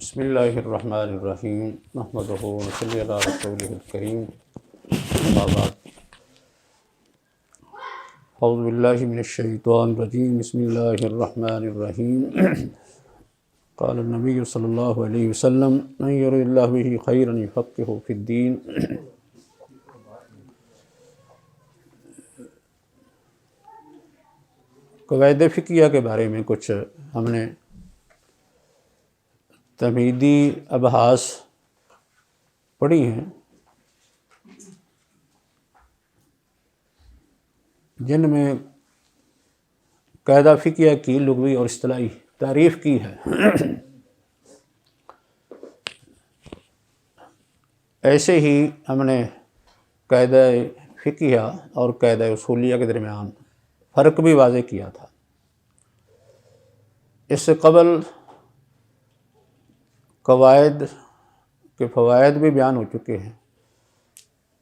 بسم اللہ الرحمن الرحیم نحمدہ ونصلی علی رسولہ الکریم اما بعد اعوذ باللہ من الشیطان الرجیم بسم اللہ الرحمن الرحیم قال النبی صلی اللہ علیہ وسلم من یرد اللہ بہ خیرا یفقہہ فی الدین۔ قواعد فقہیہ کے بارے میں کچھ ہم نے تمہیدی ابحاث پڑھی ہیں جن میں قاعدہ فقہیہ کی لغوی اور اصطلاحی تعریف کی ہے۔ ایسے ہی ہم نے قاعدہ فقہیہ اور قاعدہ اصولیہ کے درمیان فرق بھی واضح کیا تھا۔ اس سے قبل قواعد کے فوائد بھی بیان ہو چکے ہیں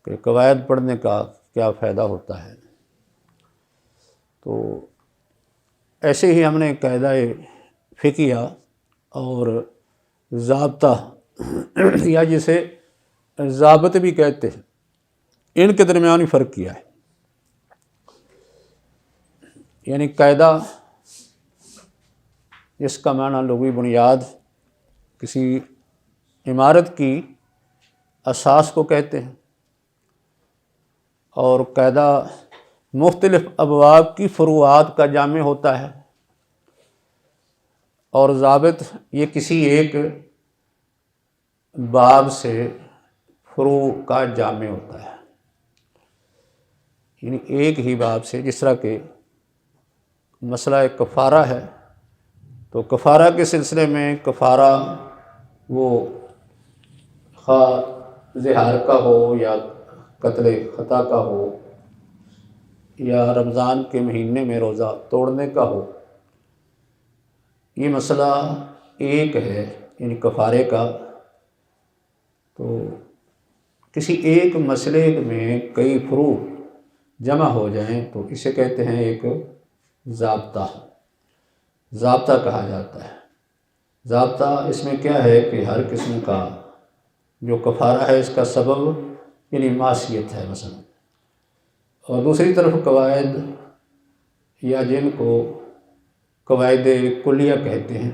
کہ قواعد پڑھنے کا کیا فائدہ ہوتا ہے۔ تو ایسے ہی ہم نے قاعدہ فقہیہ اور ضابطہ یا جسے ضابط بھی کہتے ہیں ان کے درمیان ہی فرق کیا ہے۔ یعنی قاعدہ جس کا معنی لغوی بنیاد کسی عمارت کی اساس کو کہتے ہیں، اور قاعدہ مختلف ابواب کی فروعات کا جامع ہوتا ہے، اور ضابط یہ کسی ایک باب سے فروع کا جامع ہوتا ہے، یعنی ایک ہی باب سے۔ جس طرح کہ مسئلہ کفارہ ہے تو کفارہ کے سلسلے میں کفارہ وہ خواہ زہار کا ہو یا قتل خطا کا ہو یا رمضان کے مہینے میں روزہ توڑنے کا ہو، یہ مسئلہ ایک ہے، یعنی کفارے کا۔ تو کسی ایک مسئلے میں کئی فروع جمع ہو جائیں تو اسے کہتے ہیں ایک ضابطہ کہا جاتا ہے۔ ضابطہ اس میں کیا ہے کہ ہر قسم کا جو کفارہ ہے اس کا سبب یعنی معصیت ہے مثلا، اور دوسری طرف قواعد یا جن کو قواعد کلیہ کہتے ہیں،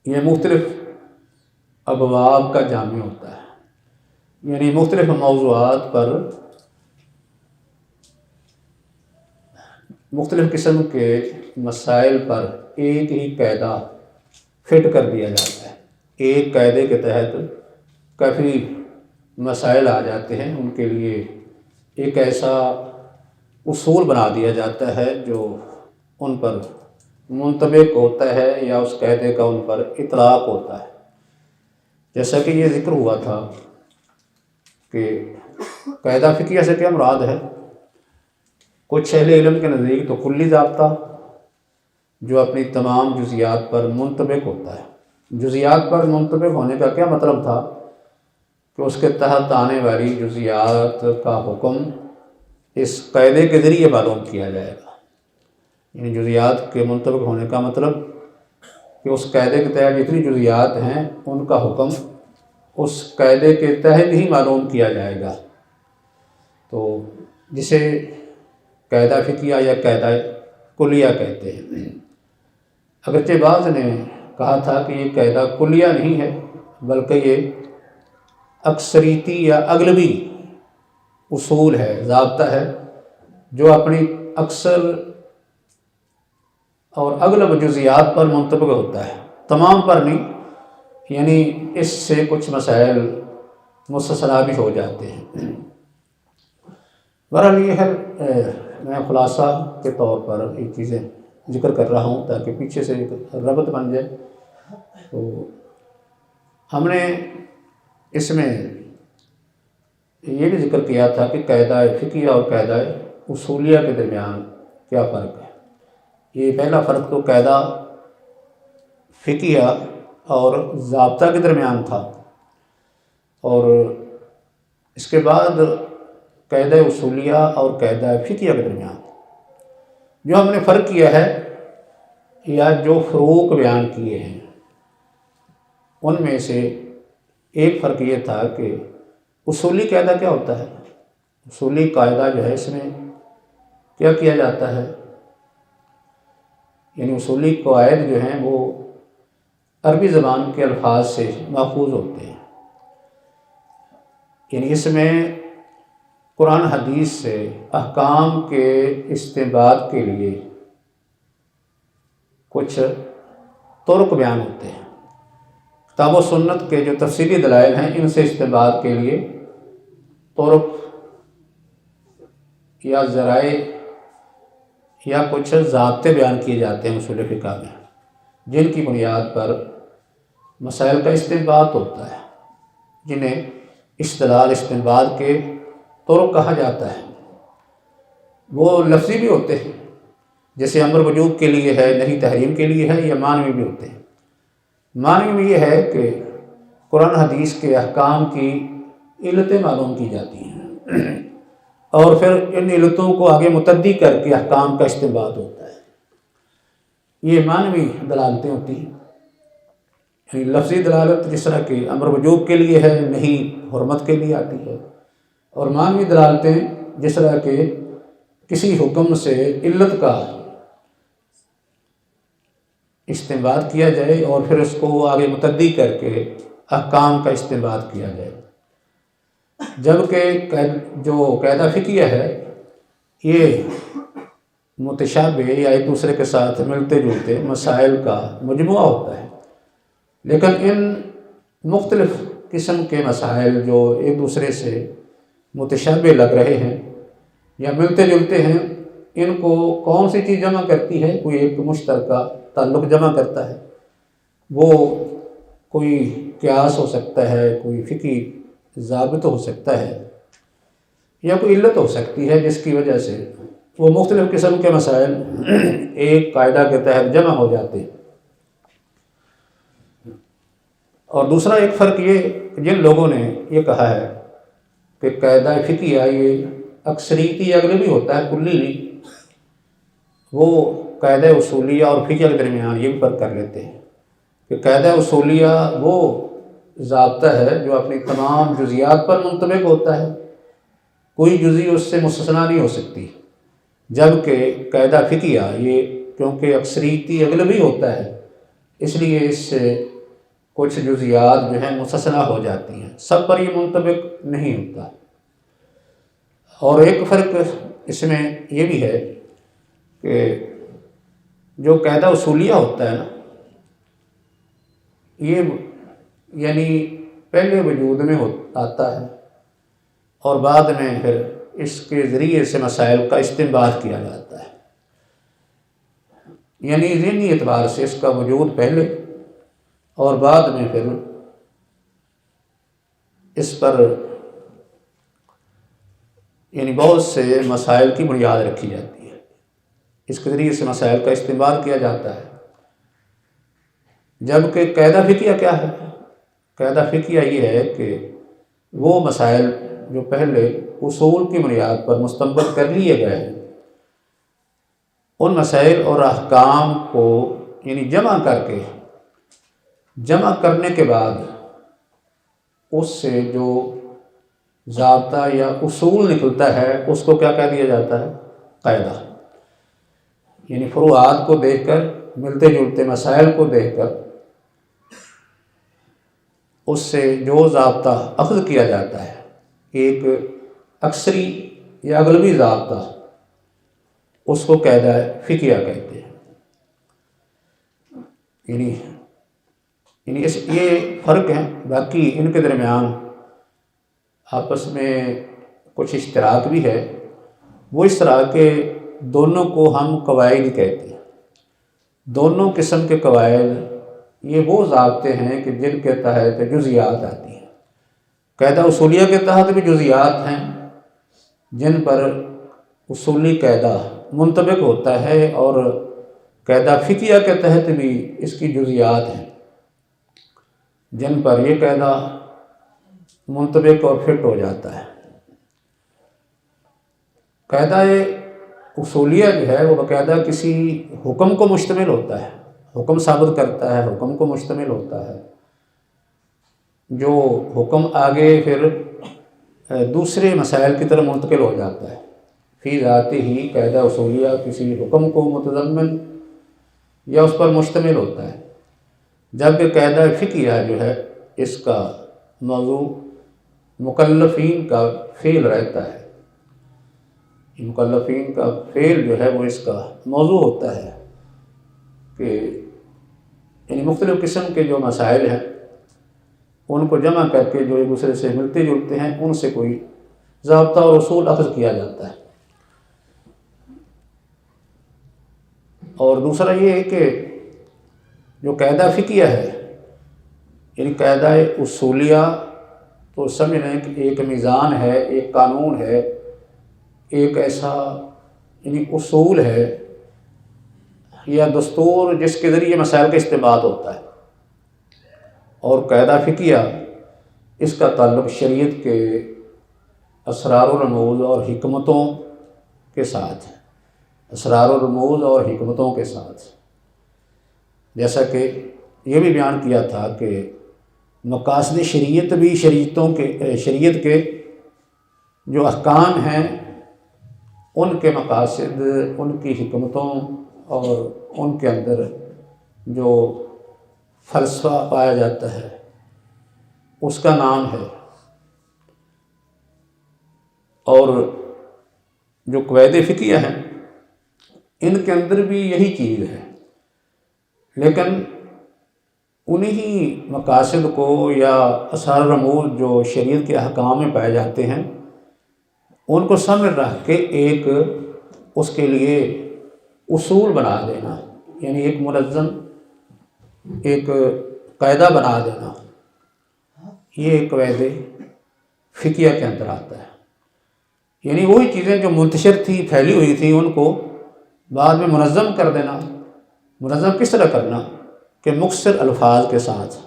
یہ مختلف ابواب کا جامع ہوتا ہے، یعنی مختلف موضوعات پر مختلف قسم کے مسائل پر ایک ہی قاعدہ فٹ کر دیا جاتا ہے۔ ایک قاعدے کے تحت کافی مسائل آ جاتے ہیں، ان کے لیے ایک ایسا اصول بنا دیا جاتا ہے جو ان پر منطبق ہوتا ہے یا اس قاعدے کا ان پر اطلاق ہوتا ہے۔ جیسا کہ یہ ذکر ہوا تھا کہ قاعدہ فقہیہ سے کیا مراد ہے۔ کچھ اہل علم کے نزدیک تو کلی ضابطہ جو اپنی تمام جزیات پر منطبق ہوتا ہے۔ جزیات پر منطبق ہونے کا کیا مطلب تھا کہ اس کے تحت آنے والی جزیات کا حکم اس قاعدے کے ذریعے معلوم کیا جائے گا۔ یعنی جزیات کے منطبق ہونے کا مطلب کہ اس قاعدے کے تحت جتنی جزیات ہیں ان کا حکم اس قاعدے کے تحت ہی معلوم کیا جائے گا۔ تو جسے قاعدہ فقہیہ یا قاعدہ کلیہ کہتے ہیں۔ اگرچہ بعض نے کہا تھا کہ یہ قاعدہ کلیہ نہیں ہے بلکہ یہ اکثریتی یا اغلبی اصول ہے، ضابطہ ہے جو اپنی اکثر اور اغلب جزیات پر منطبق ہوتا ہے، تمام پر نہیں، یعنی اس سے کچھ مسائل مستثنیٰ بھی ہو جاتے ہیں۔ بہرحال یہ ہے، میں خلاصہ کے طور پر یہ چیزیں ذکر کر رہا ہوں تاکہ پیچھے سے ایک ربط بن جائے۔ تو ہم نے اس میں یہ بھی ذکر کیا تھا کہ قاعدہ فقہیہ اور قاعدہ اصولیہ کے درمیان کیا فرق ہے۔ یہ پہلا فرق تو قاعدہ فقہیہ اور ضابطہ کے درمیان تھا، اور اس کے بعد قاعدہ اصولیہ اور قاعدہ فقہیہ کے درمیان جو ہم نے فرق کیا ہے یا جو فروق بیان کیے ہیں ان میں سے ایک فرق یہ تھا کہ اصولی قاعدہ کیا ہوتا ہے، اصولی قاعدہ جو ہے اس میں کیا کیا جاتا ہے، یعنی اصولی قواعد جو ہیں وہ عربی زبان کے الفاظ سے ماخوذ ہوتے ہیں، یعنی اس میں قرآن حدیث سے احکام کے استنباط کے لیے کچھ طرق بیان ہوتے ہیں۔ کتاب و سنت کے جو تفصیلی دلائل ہیں ان سے استنباط کے لیے طرق یا ذرائع یا کچھ ضابطے بیان کیے جاتے ہیں اصول فقہ میں، جن کی بنیاد پر مسائل کا استنباط ہوتا ہے، جنہیں استدلال استنباط کے طرق کہا جاتا ہے۔ وہ لفظی بھی ہوتے ہیں، جیسے امر وجوب کے لیے ہے، نہی تحریم کے لیے ہے، یا معنوی بھی ہوتے ہیں۔ معنوی میں یہ ہے کہ قرآن حدیث کے احکام کی علتیں معلوم کی جاتی ہیں اور پھر ان علتوں کو آگے متعدی کر کے احکام کا استنباط ہوتا ہے۔ یہ معنوی دلالتیں ہوتی ہیں، یعنی لفظی دلالت جس طرح کہ امر وجوب کے لیے ہے، نہی حرمت کے لیے آتی ہے، اور معنوی دلالتیں جس طرح کہ کسی حکم سے علت کا استنباط کیا جائے اور پھر اس کو آگے متعدی کر کے احکام کا استنباط کیا جائے۔ جبکہ جو قاعدہ فقہیہ ہے یہ متشابہ یا ایک دوسرے کے ساتھ ملتے جلتے مسائل کا مجموعہ ہوتا ہے، لیکن ان مختلف قسم کے مسائل جو ایک دوسرے سے متشابہ لگ رہے ہیں یا ملتے جلتے ہیں، ان کو کون سی چیز جمع کرتی ہے؟ کوئی ایک مشترکہ تعلق جمع کرتا ہے، وہ کوئی قیاس ہو سکتا ہے، کوئی فقہی ضابط ہو سکتا ہے، یا کوئی علت ہو سکتی ہے جس کی وجہ سے وہ مختلف قسم کے مسائل ایک قاعدہ کے تحت جمع ہو جاتے ہیں۔ اور دوسرا ایک فرق یہ کہ جن لوگوں نے یہ کہا ہے کہ قاعدہ فقہیہ یہ اکثریتی اغلبی ہوتا ہے، کلی نہیں، وہ قاعدہ اصولیہ اور فقہ کے درمیان یہ بھی فرق کر لیتے ہیں کہ قاعدہ اصولیہ وہ ضابطہ ہے جو اپنی تمام جزیات پر منطبق ہوتا ہے، کوئی جزی اس سے مستثنیٰ نہیں ہو سکتی، جبکہ قاعدہ فقہیہ یہ کیونکہ اکثریتی اغلبی ہوتا ہے اس لیے اس سے کچھ جزیات جو ہیں مستثنیٰ ہو جاتی ہیں، سب پر یہ منطبق نہیں ہوتا۔ اور ایک فرق اس میں یہ بھی ہے کہ جو قاعدہ اصولیہ ہوتا ہے نا، یہ یعنی پہلے وجود میں آتا ہے اور بعد میں پھر اس کے ذریعے سے مسائل کا استنباط کیا جاتا ہے، یعنی ذہنی اعتبار سے اس کا وجود پہلے اور بعد میں پھر اس پر یعنی بہت سے مسائل کی بنیاد رکھی جاتی ہے، اس کے ذریعے سے مسائل کا استنباط کیا جاتا ہے۔ جبکہ قاعدہ فقہیہ کیا ہے؟ قاعدہ فقہیہ یہ ہے کہ وہ مسائل جو پہلے اصول کی بنیاد پر مستنبط کر لیے گئے ہیں، ان مسائل اور احکام کو یعنی جمع کرنے کے بعد اس سے جو ضابطہ یا اصول نکلتا ہے اس کو کیا کہہ دیا جاتا ہے؟ قاعدہ۔ یعنی فروعات کو دیکھ کر، ملتے جلتے مسائل کو دیکھ کر اس سے جو ضابطہ اخذ کیا جاتا ہے، ایک اکثری یا اغلبی ضابطہ، اس کو قاعدہ فقہیہ کہتے ہیں۔ یعنی یہ فرق ہیں، باقی ان کے درمیان آپس میں کچھ اشتراک بھی ہے، وہ اس طرح کہ دونوں کو ہم قواعد کہتے ہیں۔ دونوں قسم کے قواعد یہ وہ ضابطے ہیں کہ جن کے تحت جزیات آتی ہیں۔ قاعدہ اصولیہ کے تحت بھی جزیات ہیں جن پر اصولی قاعدہ منطبق ہوتا ہے، اور قاعدہ فقہیہ کے تحت بھی اس کی جزیات ہیں جن پر یہ قاعدہ منطبق اور فٹ ہو جاتا ہے۔ قاعدہ اصولیہ جو ہے وہ باقاعدہ کسی حکم کو مشتمل ہوتا ہے، حکم ثابت کرتا ہے، حکم کو مشتمل ہوتا ہے، جو حکم آگے پھر دوسرے مسائل کی طرف منتقل ہو جاتا ہے۔ فی ذاتی ہی قاعدہ اصولیہ کسی حکم کو متضمن یا اس پر مشتمل ہوتا ہے، جبکہ قاعدہ فقہیہ جو ہے اس کا موضوع مکلفین کا فعل رہتا ہے۔ مکلفین کا فعل جو ہے وہ اس کا موضوع ہوتا ہے کہ یعنی مختلف قسم کے جو مسائل ہیں ان کو جمع کر کے جو ایک دوسرے سے ملتے جلتے ہیں ان سے کوئی ضابطہ اور اصول اخذ کیا جاتا ہے۔ اور دوسرا یہ ہے کہ جو قاعدہ فقہیہ ہے یعنی قاعدہ اصولیہ تو سمجھ لیں کہ ایک میزان ہے، ایک قانون ہے، ایک ایسا یعنی اصول ہے یا دستور جس کے ذریعے مسائل کا استنباط ہوتا ہے۔ اور قاعدہ فقہیہ اس کا تعلق شریعت کے اسرار و رموز اور حکمتوں کے ساتھ ہے، اسرار و رموز اور حکمتوں کے ساتھ، جیسا کہ یہ بھی بیان کیا تھا کہ مقاصد شریعت بھی شریعت کے جو احکام ہیں ان کے مقاصد، ان کی حکمتوں اور ان کے اندر جو فلسفہ پایا جاتا ہے اس کا نام ہے۔ اور جو قواعد فقہیہ ہیں ان کے اندر بھی یہی چیز ہے، لیکن انہی مقاصد کو یا اسرار رموز جو شریعت کے احکام میں پائے جاتے ہیں ان کو سامنے رکھ کے ایک اس کے لیے اصول بنا دینا، یعنی ایک منظم ایک قاعدہ بنا دینا، یہ قواعد فقہیہ کے اندر آتا ہے۔ یعنی وہی چیزیں جو منتشر تھی، پھیلی ہوئی تھیں، ان کو بعد میں منظم کر دینا۔ منظم کس طرح کرنا کہ مختصر الفاظ کے ساتھ،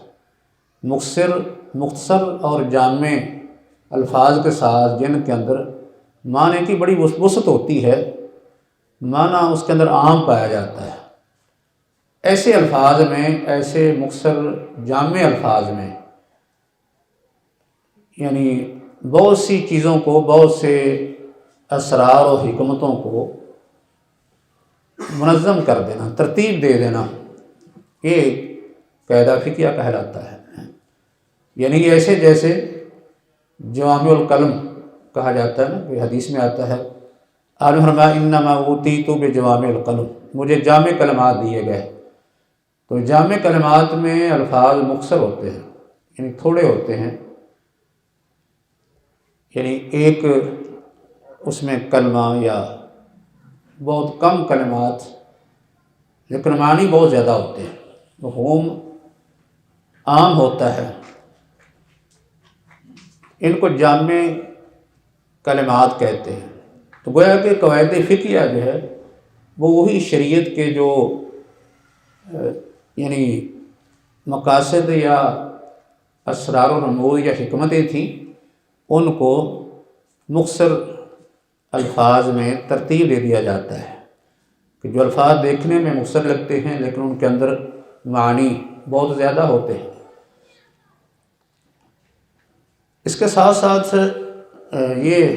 مختصر اور جامع الفاظ کے ساتھ، جن کے اندر معنی کی بڑی وسعت ہوتی ہے، معنی اس کے اندر عام پایا جاتا ہے، ایسے الفاظ میں، ایسے مختصر جامع الفاظ میں یعنی بہت سی چیزوں کو، بہت سے اسرار و حکمتوں کو منظم کر دینا، ترتیب دے دینا، یہ قاعدہ فقہیہ کہلاتا ہے۔ یعنی ایسے جیسے جوامع الکلم کہا جاتا ہے نا، کہ حدیث میں آتا ہے آپ نے فرمایا انما اوتیت بجوامع القلم، مجھے جامع کلمات دیے گئے۔ تو جامع کلمات میں الفاظ مختصر ہوتے ہیں، یعنی تھوڑے ہوتے ہیں، یعنی ایک اس میں کلمہ یا بہت کم کلمات لیکن معنی بہت زیادہ ہوتے ہیں، مفہوم عام ہوتا ہے، ان کو جامع کلمات کہتے ہیں۔ تو گویا کہ قواعد فقہیہ جو ہے وہ وہی شریعت کے جو یعنی مقاصد یا اسرار و رموز یا حکمتیں تھیں ان کو مختصر الفاظ میں ترتیب دے دیا جاتا ہے، کہ جو الفاظ دیکھنے میں مختصر لگتے ہیں لیکن ان کے اندر معنی بہت زیادہ ہوتے ہیں۔ اس کے ساتھ ساتھ یہ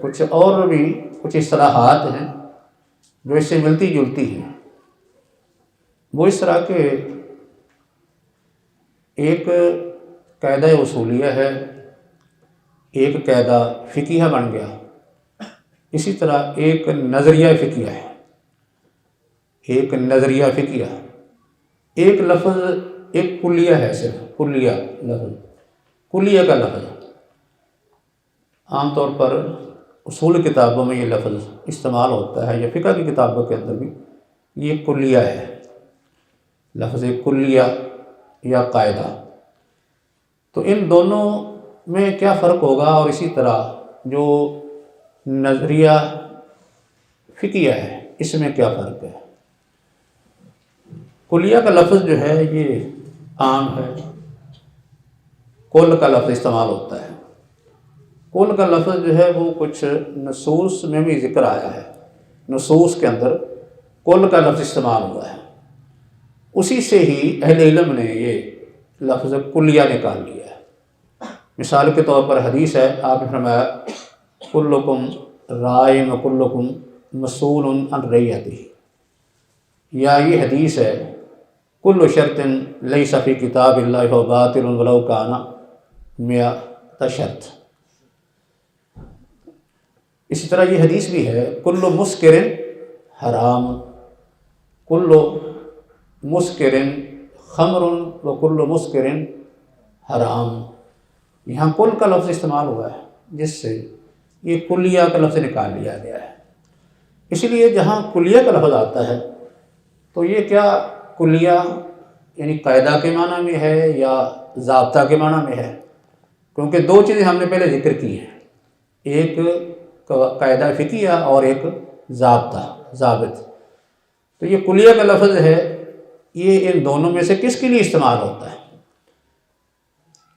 کچھ اور بھی کچھ اصطلاحات ہیں جو اس سے ملتی جلتی ہیں۔ وہ اس طرح کے ایک قاعدہ اصولیہ ہے، ایک قاعدہ فقہیہ بن گیا، اسی طرح ایک نظریہ فقہیہ ہے، ایک نظریہ فقہیہ، ایک لفظ ایک کلیہ ہے، صرف کلیہ لفظ، کلیہ کا لفظ عام طور پر اصول کتابوں میں یہ لفظ استعمال ہوتا ہے، یا فقہ کی کتابوں کے اندر بھی یہ کلیہ ہے، لفظ کلیہ یا قاعدہ۔ تو ان دونوں میں کیا فرق ہوگا، اور اسی طرح جو نظریہ فقہیہ ہے اس میں کیا فرق ہے؟ کلیہ کا لفظ جو ہے یہ عام ہے، کل کا لفظ استعمال ہوتا ہے۔ کل کا لفظ جو ہے وہ کچھ نصوص میں بھی ذکر آیا ہے، نصوص کے اندر کل کا لفظ استعمال ہوا ہے، اسی سے ہی اہل علم نے یہ لفظ کلیہ نکال لیا ہے۔ مثال کے طور پر حدیث ہے، آپ نے فرمایا کلکم رائن و کلکم مسئول عن رعیتہ، یا یہ حدیث ہے کل شرط لیس فی کتاب اللہ فہو باطل ولو کان مئۃ شرط۔ اسی طرح یہ حدیث بھی ہے کل مسکر حرام، کل مسکر خمر و کل مسکر حرام۔ یہاں کل کا لفظ استعمال ہوا ہے جس سے یہ کلیہ کا لفظ نکال لیا گیا ہے۔ اسی لیے جہاں کلیہ کا لفظ آتا ہے تو یہ کیا کلیہ یعنی قاعدہ کے معنی میں ہے یا ضابطہ کے معنی میں ہے؟ کیونکہ دو چیزیں ہم نے پہلے ذکر کی ہیں، ایک قاعدہ فقہیہ اور ایک ضابطہ ضابط۔ تو یہ کلیہ کا لفظ ہے، یہ ان دونوں میں سے کس کے لیے استعمال ہوتا ہے؟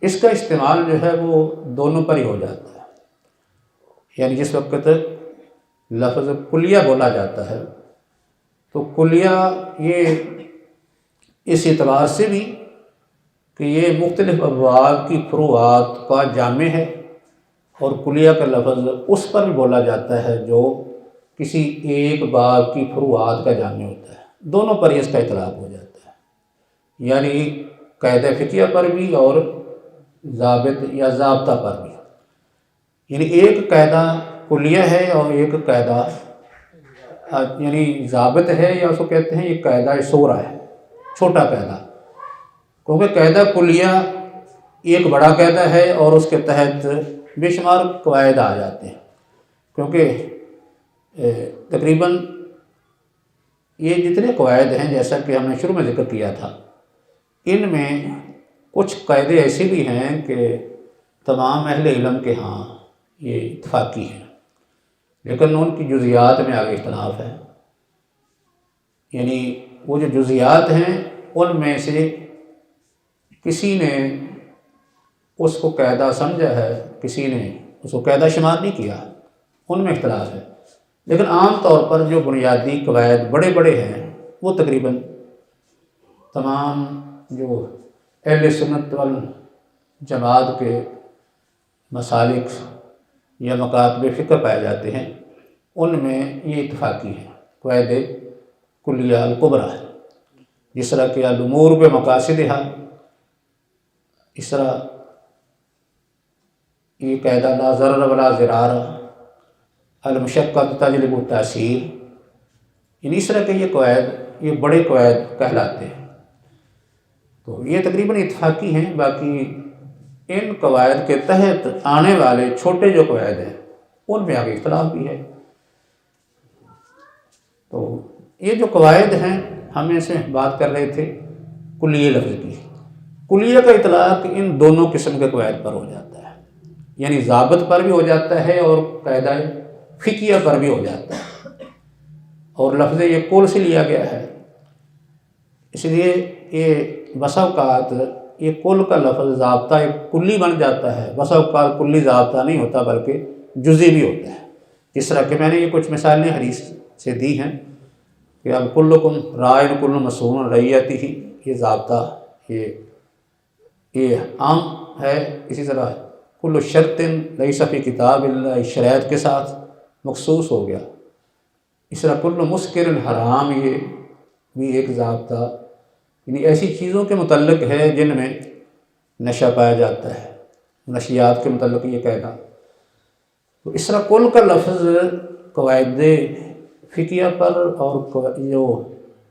اس کا استعمال جو ہے وہ دونوں پر ہی ہو جاتا ہے، یعنی جس وقت لفظ کلیہ بولا جاتا ہے تو کلیہ یہ اس اعتبار سے بھی کہ یہ مختلف ابواب کی فروعات کا جامع ہے، اور کلیہ کا لفظ اس پر بھی بولا جاتا ہے جو کسی ایک باب کی فروعات کا جامع ہوتا ہے، دونوں پر ہی اس کا اطلاق ہو جاتا ہے، یعنی قاعدہ فقہیہ پر بھی اور ضابط یا ضابطہ پر بھی۔ یعنی ایک قاعدہ کلیہ ہے اور ایک قاعدہ یعنی ضابط ہے، یا اس کو کہتے ہیں یہ قاعدہ صغریٰ ہے، چھوٹا قاعدہ، کیونکہ قاعدہ کلیہ ایک بڑا قاعدہ ہے اور اس کے تحت بے شمار قواعد آ جاتے ہیں، کیونکہ تقریباً یہ جتنے قواعد ہیں جیسا کہ ہم نے شروع میں ذکر کیا تھا، ان میں کچھ قاعدے ایسے بھی ہیں کہ تمام اہل علم کے ہاں یہ اتفاقی ہیں، لیکن ان کی جزیات میں آگے اختلاف ہے۔ یعنی وہ جو جزیات ہیں ان میں سے کسی نے اس کو قاعدہ سمجھا ہے، کسی نے اس کو قاعدہ شمار نہیں کیا، ان میں اختلاف ہے، لیکن عام طور پر جو بنیادی قواعد بڑے بڑے ہیں وہ تقریباً تمام جو اہل سنت والجماعت کے مسالک یا مکاتب فقہ پائے جاتے ہیں ان میں یہ اتفاقی ہے، قواعد کلیہ الکبریٰ ہے، جس طرح کہ الامور بمقاصدہا، اس طرح یہ قاعدہ لا ضرر ولا ضرار، المشقۃ تجلب التیسیر، یعنی اس طرح کے یہ قواعد یہ بڑے قواعد کہلاتے ہیں۔ تو یہ تقریباً اتفاقی ہیں، باقی ان قواعد کے تحت آنے والے چھوٹے جو قواعد ہیں ان میں آگے اختلاف بھی ہے۔ تو یہ جو قواعد ہیں ہم اس میں بات کر رہے تھے کلیہ لفظ کی، کلیہ کا اطلاق ان دونوں قسم کے قواعد پر ہو جاتا ہے، یعنی ضابط پر بھی ہو جاتا ہے اور قاعدہ فقہیہ پر بھی ہو جاتا ہے، اور لفظ یہ کل سے لیا گیا ہے، اس لیے یہ بسا اوقات یہ کل کا لفظ ضابطہ ایک کلی بن جاتا ہے، بسا اوقات کلی ضابطہ نہیں ہوتا بلکہ جزئی بھی ہوتا ہے، جس طرح کہ میں نے یہ کچھ مثالیں حدیث سے دی ہیں کہ اب کلکم رائن کل مسئول عن رعیتہ، یہ ضابطہ یہ عام ہے۔ اسی طرح کل شرط لیس فی کتاب اللہ، شرائط کے ساتھ مخصوص ہو گیا۔ اس طرح کل مسکر حرام، یہ بھی ایک ضابطہ یعنی ایسی چیزوں کے متعلق ہے جن میں نشہ پایا جاتا ہے، نشیات کے متعلق یہ قاعدہ۔ تو اس طرح کل کا لفظ قواعد فقہیہ پر اور جو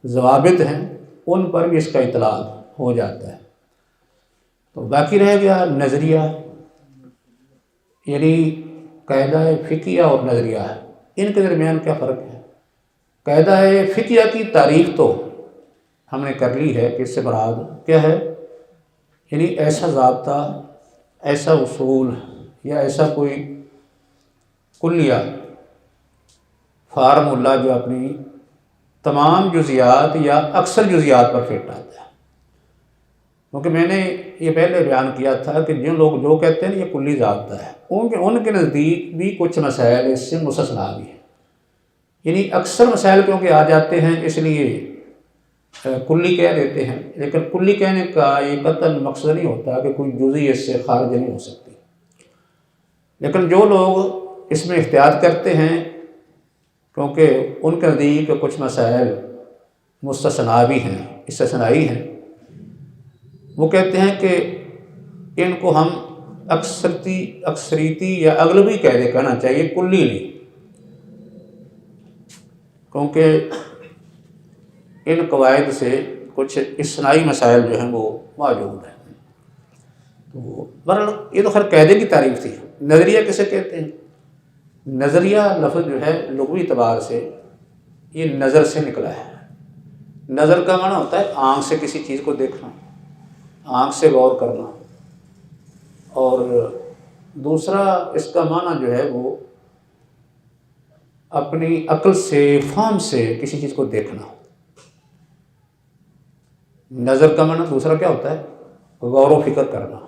ضوابط ہیں ان پر بھی اس کا اطلاق ہو جاتا ہے۔ تو باقی رہ گیا نظریہ، یعنی قاعدہ فقہیہ اور نظریہ، ان کے درمیان کیا فرق ہے؟ قاعدہ فقہیہ کی تعریف تو ہم نے کر لی ہے کہ اس سے مراد کیا ہے، یعنی ایسا ضابطہ، ایسا اصول یا ایسا کوئی کلیہ فارمولہ جو اپنی تمام جزیات یا اکثر جزیات پر فٹ آتا ہے۔ کیونکہ میں نے یہ پہلے بیان کیا تھا کہ جن لوگ جو کہتے ہیں یہ کلی ضابطہ ہے، ان کے نزدیک بھی کچھ مسائل اس سے مستثنیٰ بھی ہیں، یعنی اکثر مسائل کیونکہ آ جاتے ہیں اس لیے کلی کہہ دیتے ہیں، لیکن کلی کہنے کا یہ قطعاً مقصد نہیں ہوتا کہ کوئی جزئی اس سے خارج نہیں ہو سکتی، لیکن جو لوگ اس میں احتیاط کرتے ہیں کیونکہ ان کے نزدیک کچھ مسائل مستثنا بھی ہیں، استثنائی ہیں، وہ کہتے ہیں کہ ان کو ہم اکثریتی یا اغلبی قاعدے کہنا چاہیے، کلی نہیں، کیونکہ ان قواعد سے کچھ استثنائی مسائل جو ہیں وہ موجود ہیں۔ تو بہرحال یہ تو خیر قاعدے کی تعریف تھی۔ نظریہ کسے کہتے ہیں؟ نظریہ لفظ جو ہے لغوی اعتبار سے یہ نظر سے نکلا ہے۔ نظر کا معنی ہوتا ہے آنکھ سے کسی چیز کو دیکھنا، آنکھ سے غور کرنا، اور دوسرا اس کا معنی جو ہے وہ اپنی عقل سے، فہم سے کسی چیز کو دیکھنا۔ نظر کا معنی دوسرا کیا ہوتا ہے؟ غور و فکر کرنا،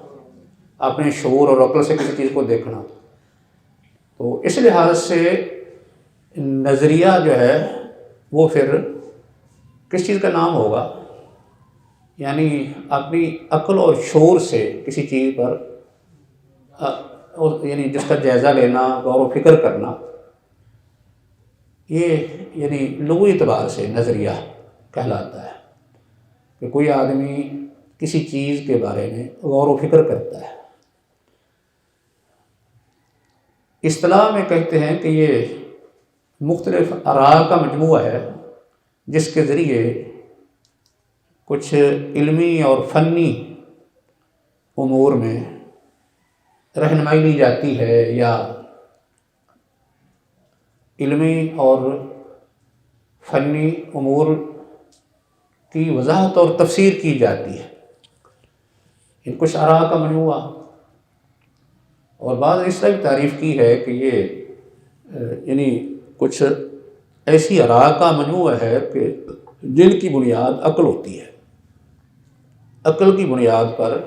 اپنے شعور اور عقل سے کسی چیز کو دیکھنا۔ تو اس لحاظ سے نظریہ جو ہے وہ پھر کس چیز کا نام ہوگا؟ یعنی اپنی عقل اور شعور سے کسی چیز پر یعنی جس کا جائزہ لینا، غور و فکر کرنا، یہ یعنی لغوی اعتبار سے نظریہ کہلاتا ہے کہ کوئی آدمی کسی چیز کے بارے میں غور و فکر کرتا ہے۔ اصطلاح میں کہتے ہیں کہ یہ مختلف آراء کا مجموعہ ہے جس کے ذریعے کچھ علمی اور فنی امور میں رہنمائی لی جاتی ہے، یا علمی اور فنی امور کی وضاحت اور تفسیر کی جاتی ہے۔ ان کچھ آراء کا مجموعہ، اور بعض اس طرح بھی تعریف کی ہے کہ یہ یعنی کچھ ایسی آراء کا مجموعہ ہے کہ جن کی بنیاد عقل ہوتی ہے، عقل کی بنیاد پر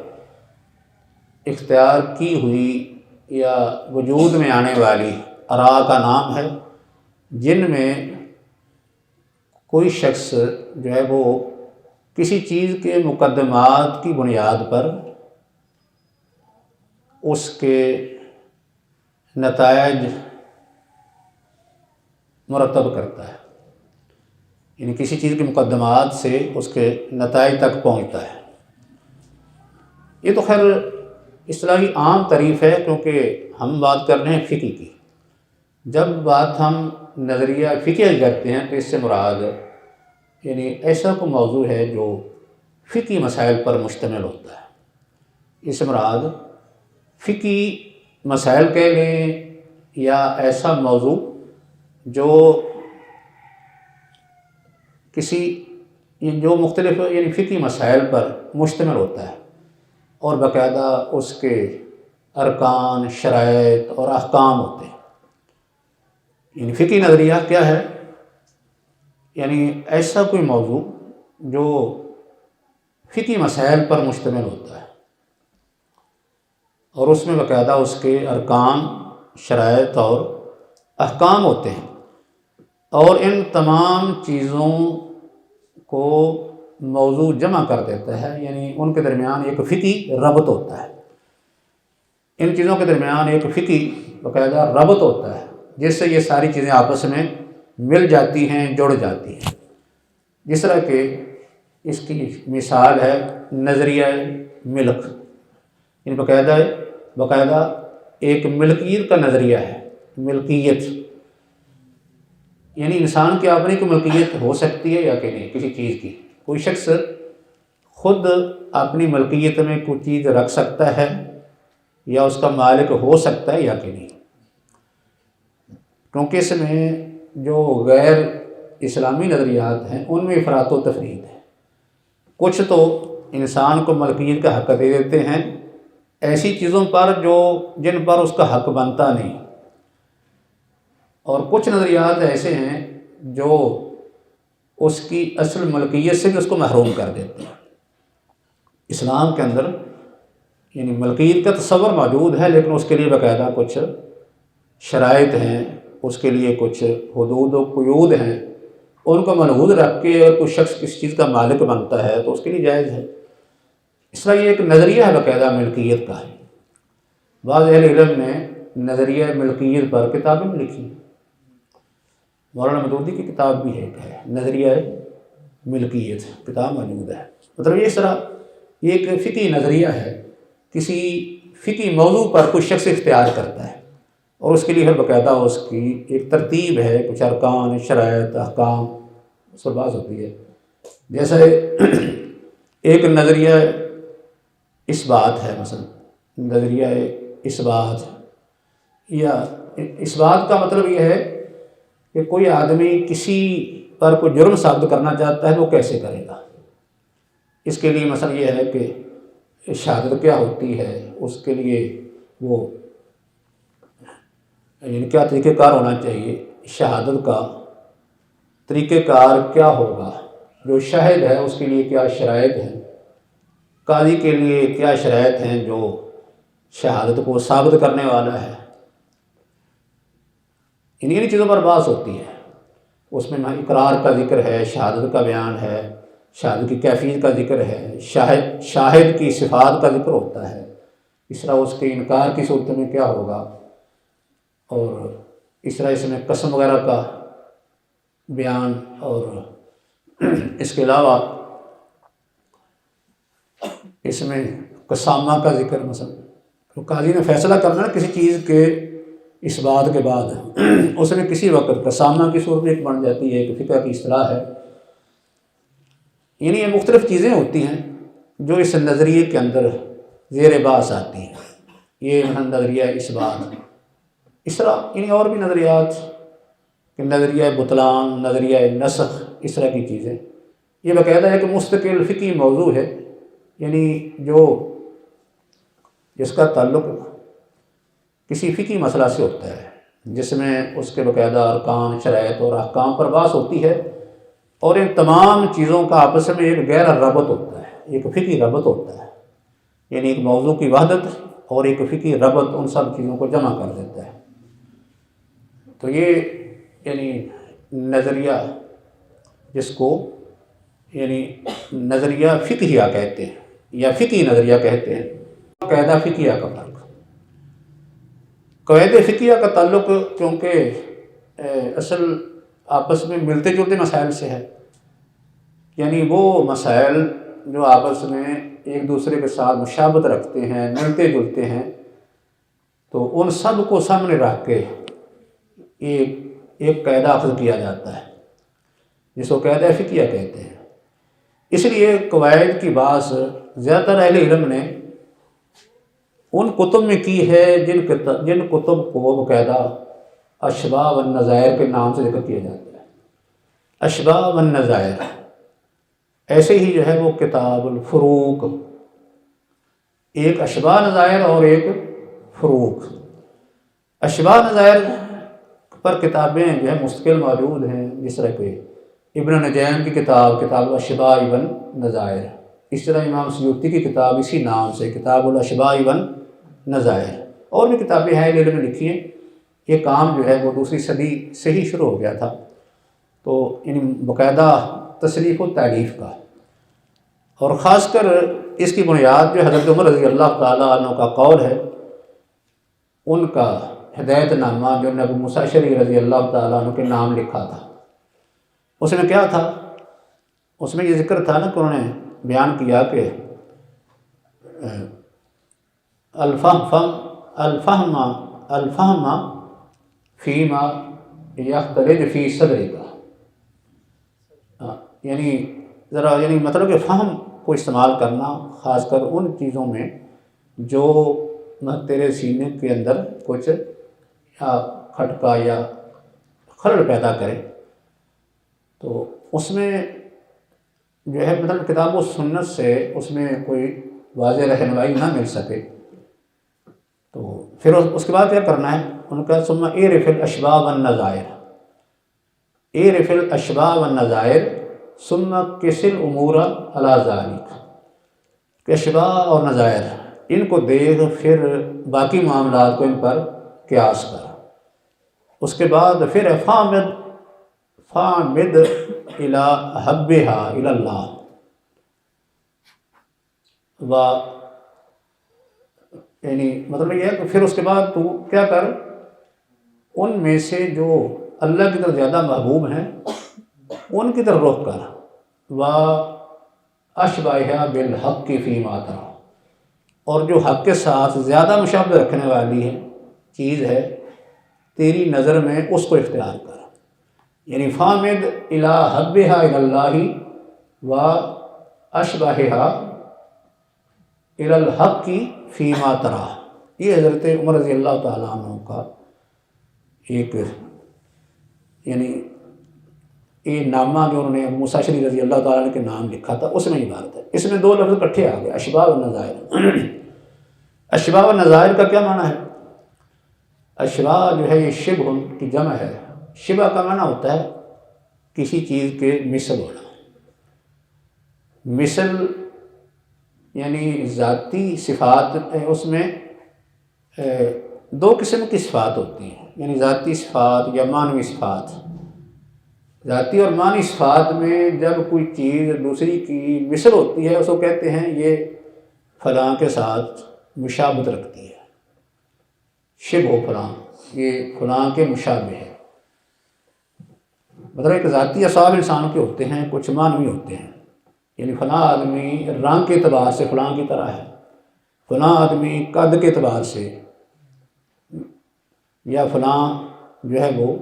اختیار کی ہوئی یا وجود میں آنے والی آراء کا نام ہے، جن میں کوئی شخص جو ہے وہ کسی چیز کے مقدمات کی بنیاد پر اس کے نتائج مرتب کرتا ہے، یعنی کسی چیز کے مقدمات سے اس کے نتائج تک پہنچتا ہے۔ یہ تو خیر اصطلاحی عام تعریف ہے، کیونکہ ہم بات کر رہے ہیں فقہ کی۔ جب بات ہم نظریہ فقہ کرتے ہیں تو اس سے مراد یعنی ایسا کوئی موضوع ہے جو فقہی مسائل پر مشتمل ہوتا ہے۔ اس سے مراد فقہی مسائل کہہ لیں یا ایسا موضوع جو جو مختلف یعنی فقہی مسائل پر مشتمل ہوتا ہے، اور باقاعدہ اس کے ارکان، شرائط اور احکام ہوتے ہیں۔ یعنی فقہی نظریہ کیا ہے؟ یعنی ایسا کوئی موضوع جو فقہی مسائل پر مشتمل ہوتا ہے، اور اس میں باقاعدہ اس کے ارکان، شرائط اور احکام ہوتے ہیں، اور ان تمام چیزوں کو موضوع جمع کر دیتا ہے، یعنی ان کے درمیان ایک فقہی ربط ہوتا ہے۔ ان چیزوں کے درمیان ایک فقہی باقاعدہ ربط ہوتا ہے جس سے یہ ساری چیزیں آپس میں مل جاتی ہیں، جڑ جاتی ہیں۔ جس طرح کہ اس کی مثال ہے نظریہ ملک، یعنی باقاعدہ ایک ملکیت کا نظریہ ہے۔ ملکیت یعنی انسان کی اپنی کوئی ملکیت ہو سکتی ہے یا کہ نہیں، کسی چیز کی۔ کوئی شخص خود اپنی ملکیت میں کوئی چیز رکھ سکتا ہے یا اس کا مالک ہو سکتا ہے یا کہ نہیں، کیونکہ اس میں جو غیر اسلامی نظریات ہیں ان میں افراط و تفریط ہے۔ کچھ تو انسان کو ملکیت کا حق دے دیتے ہیں ایسی چیزوں پر جن پر اس کا حق بنتا نہیں، اور کچھ نظریات ایسے ہیں جو اس کی اصل ملکیت سے بھی اس کو محروم کر دیتے ہیں۔ اسلام کے اندر یعنی ملکیت کا تصور موجود ہے، لیکن اس کے لیے باقاعدہ کچھ شرائط ہیں، اس کے لیے کچھ حدود و قیود ہیں، ان کو ملحوظ رکھ کے اگر کوئی شخص کسی چیز کا مالک بنتا ہے تو اس کے لیے جائز ہے۔ اس طرح یہ ایک نظریہ ہے باقاعدہ ملکیت کا ہے۔ بعض اہل علم نے نظریہ ملکیت پر کتابیں بھی لکھی، مولانا مودودی کی کتاب بھی ہے نظریہ ملکیت، کتاب موجود ہے۔ مطلب یہ اس طرح یہ ایک فقہی نظریہ ہے، کسی فقہی موضوع پر کوئی شخص اختیار کرتا ہے اور اس کے لیے پھر باقاعدہ اس کی ایک ترتیب ہے، کچھ ارکان، شرائط، احکام، اس پر بات ہوتی ہے۔ جیسے ایک نظریہ اس بات ہے، مثلا نظریہ اس بات، یا اس بات کا مطلب یہ ہے کہ کوئی آدمی کسی پر کوئی جرم ثابت کرنا چاہتا ہے وہ کیسے کرے گا۔ اس کے لیے مثلا یہ ہے کہ شہادت کیا ہوتی ہے، اس کے لیے وہ یعنی کیا طریقہ کار ہونا چاہیے، شہادت کا طریقہ کار کیا ہوگا، جو شاہد ہے اس کے لیے کیا شرائط ہیں، قاضی کے لیے کیا شرائط ہیں جو شہادت کو ثابت کرنے والا ہے۔ انہی چیزوں پر بحث ہوتی ہے۔ اس میں اقرار کا ذکر ہے، شہادت کا بیان ہے، شہادت کی کیفیت کا ذکر ہے، شاہد کی صفات کا ذکر ہوتا ہے، اس طرح اس کے انکار کی صورت میں کیا ہوگا، اور اس طرح اس میں قسم وغیرہ کا بیان، اور اس کے علاوہ اس میں قسامہ کا ذکر، مثلا تو قاضی نے فیصلہ کرنا ہے کسی چیز کے اس بات کے بعد اس میں کسی وقت قسامہ کی صورت ایک بن جاتی ہے، ایک فقہ کی اصطلاح ہے۔ یعنی یہ مختلف چیزیں ہوتی ہیں جو اس نظریے کے اندر زیر بحث آتی ہیں۔ یہ نظریہ اس بات، اس طرح یعنی اور بھی نظریات، کہ نظریہ بطلان، نظریہ نسخ، اس طرح کی چیزیں، یہ باقاعدہ ایک مستقل فقہی موضوع ہے، یعنی جس کا تعلق کسی فقہی مسئلہ سے ہوتا ہے، جس میں اس کے باقاعدہ ارکان، شرائط اور احکام پر بحث ہوتی ہے، اور ان تمام چیزوں کا آپس میں ایک گہرا ربط ہوتا ہے، ایک فقہی ربط ہوتا ہے، یعنی ایک موضوع کی وحدت اور ایک فقہی ربط ان سب چیزوں کو جمع کر دیتا ہے۔ تو یہ یعنی نظریہ جس کو یعنی نظریہ فقہیہ کہتے ہیں یا فقہی نظریہ کہتے ہیں۔ قاعدہ فقہیہ کا فرق، قواعد فقہیہ کا تعلق کیونکہ اصل آپس میں ملتے جلتے مسائل سے ہے، یعنی وہ مسائل جو آپس میں ایک دوسرے کے ساتھ مشابہت رکھتے ہیں، ملتے جلتے ہیں، تو ان سب کو سامنے رکھ کے ایک قاعدہ اخذ کیا جاتا ہے جس کو قاعدہ فقہیہ کہتے ہیں۔ اس لیے قواعد کی بات زیادہ تر اہل علم نے ان کتب میں کی ہے جن کتب کو باقاعدہ اشباہ والنظائر کے نام سے ذکر کیا جاتا ہے۔ اشباہ والنظائر، ایسے ہی جو ہے وہ کتاب الفروق، ایک اشباہ نظائر اور ایک فروق۔ اشباہ نظائر پر کتابیں جو ہے مستقل موجود ہیں، جس طرح کہ ابن نجیم کی کتاب الاشباہ والنظائر، اس طرح امام سیوطی کی کتاب اسی نام سے کتاب الاشباہ والنظائر، اور بھی کتابیں ہیں علم میں لکھی ہیں۔ یہ کام جو ہے وہ دوسری صدی سے ہی شروع ہو گیا تھا، تو ان باقاعدہ تصنیف و تعلیف کا، اور خاص کر اس کی بنیاد جو حضرت عمر رضی اللہ تعالیٰ عنہ کا قول ہے، ان کا ہدایت نامہ جو ابو موسیٰ اشعری رضی اللہ تعالیٰ عنہ کے نام لکھا تھا، اس میں کیا تھا، اس میں یہ ذکر تھا نا کہ انہوں نے بیان کیا کہ الفہم فیما یختلج فی صدر کا، یعنی ذرا یعنی مطلب کہ فہم کو استعمال کرنا خاص کر ان چیزوں میں جو تیرے سینے کے اندر کچھ یا کھٹکا یا خلل پیدا کرے، تو اس میں جو ہے مطلب کتاب و سنت سے اس میں کوئی واضح رہنمائی نہ مل سکے، تو پھر اس کے بعد کیا کرنا ہے، ان کا ثم اعرف الاشباہ والنظائر، اعرف الاشباہ والنظائر ثم قس الامور علی ذلک، کہ اشباہ اور نظائر ان کو دیکھ پھر باقی معاملات کو ان پر قیاس کر، اس کے بعد پھر فَعْمِدْ إِلَى حَبِّهَا إِلَى اللَّهِ، یعنی مطلب یہ ہے کہ پھر اس کے بعد تو کیا کر، ان میں سے جو اللہ کی طرف زیادہ محبوب ہیں ان کی طرف رخ کر، وَأَشْبَهَا بِالْحَقِّ فِيمَا تَرَى، اور جو حق کے ساتھ زیادہ مشابہ رکھنے والی ہے چیز ہے تیری نظر میں، اس کو اختیار کر، یعنی فَعْمِدْ إِلَى حَبِّهَا إِلَى اللَّهِ وَأَشْبَهَهَا إِلَى الْحَقِّ فِيمَا تَرَى۔ یہ حضرت عمر رضی اللہ تعالیٰ عنہ کا ایک یعنی یہ نامہ جو انہوں نے موسیٰ شریف رضی اللہ تعالیٰ عنہ کے نام لکھا تھا، اس میں عبارت ہے۔ اس میں دو لفظ اکٹھے آ گئے، اشباہ و نظائر۔ اشباہ و نظائر کا کیا معنی ہے؟ اشباہ جو ہے یہ شبہ کی جمع ہے۔ شبہ کا معنی ہوتا ہے کسی چیز کے مثل ہونا۔ مثل یعنی ذاتی صفات، اس میں دو قسم کی صفات ہوتی ہیں، یعنی ذاتی صفات یا معنوی صفات۔ ذاتی اور معنوی صفات میں جب کوئی چیز دوسری کی مثل ہوتی ہے اس کو کہتے ہیں یہ فلاں کے ساتھ مشابہت رکھتی ہے، شبہ فلاں، یہ فلاں کے مشابہ ہے۔ مطلب ایک ذاتی اصحاب انسان کے ہوتے ہیں، کچھ معنوی ہوتے ہیں، یعنی فلاں آدمی رنگ کے اعتبار سے فلاں کی طرح ہے، فلاں آدمی قد کے اعتبار سے، یا فلاں جو ہے وہ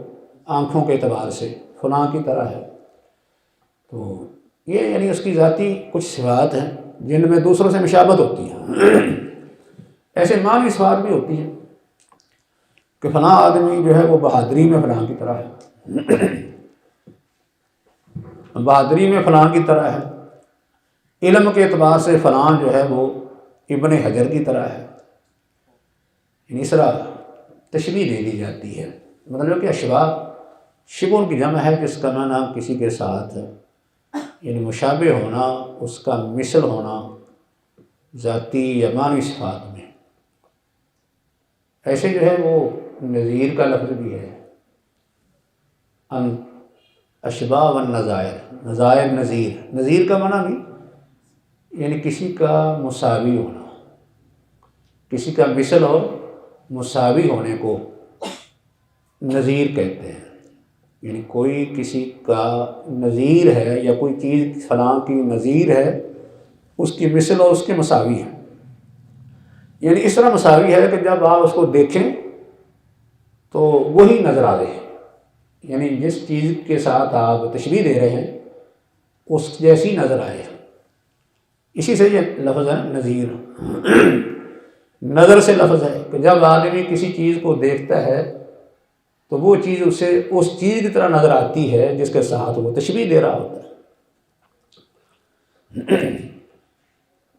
آنکھوں کے اعتبار سے فلاں کی طرح ہے۔ تو یہ یعنی اس کی ذاتی کچھ صفات ہیں جن میں دوسروں سے مشابہت ہوتی ہے۔ ایسے معنوی صفات بھی ہوتی ہیں کہ فلاں آدمی جو ہے وہ بہادری میں فلاں کی طرح ہے، بہادری میں فلاں کی طرح ہے، علم کے اعتبار سے فلاں جو ہے وہ ابن حجر کی طرح ہے، یعنی اس طرح تشبیہ دے دی جاتی ہے۔ مطلب کہ اشباہ شبہ کی جمع ہے جس کا معنی کسی کے ساتھ یعنی مشابہ ہونا، اس کا مثل ہونا ذاتی یا معنوی صفات میں۔ ایسے جو ہے وہ نظیر کا لفظ بھی ہے، اشباہ والنظائر، نظائر نظیر، نظیر کا معنی بھی یعنی کسی کا مساوی ہونا، کسی کا مثل اور مساوی ہونے کو نظیر کہتے ہیں۔ یعنی کوئی کسی کا نظیر ہے یا کوئی چیز فلاں کی نظیر ہے، اس کی مثل اور اس کے مساوی ہے، یعنی اس طرح مساوی ہے کہ جب آپ اس کو دیکھیں تو وہی نظر آ رہے ہیں، یعنی جس چیز کے ساتھ آپ تشبیہ دے رہے ہیں اس جیسی نظر آئے۔ اسی سے یہ لفظ ہے نظیر، نظر سے لفظ ہے کہ جب آدمی کسی چیز کو دیکھتا ہے تو وہ چیز اسے اس چیز کی طرح نظر آتی ہے جس کے ساتھ وہ تشبیہ دے رہا ہوتا ہے۔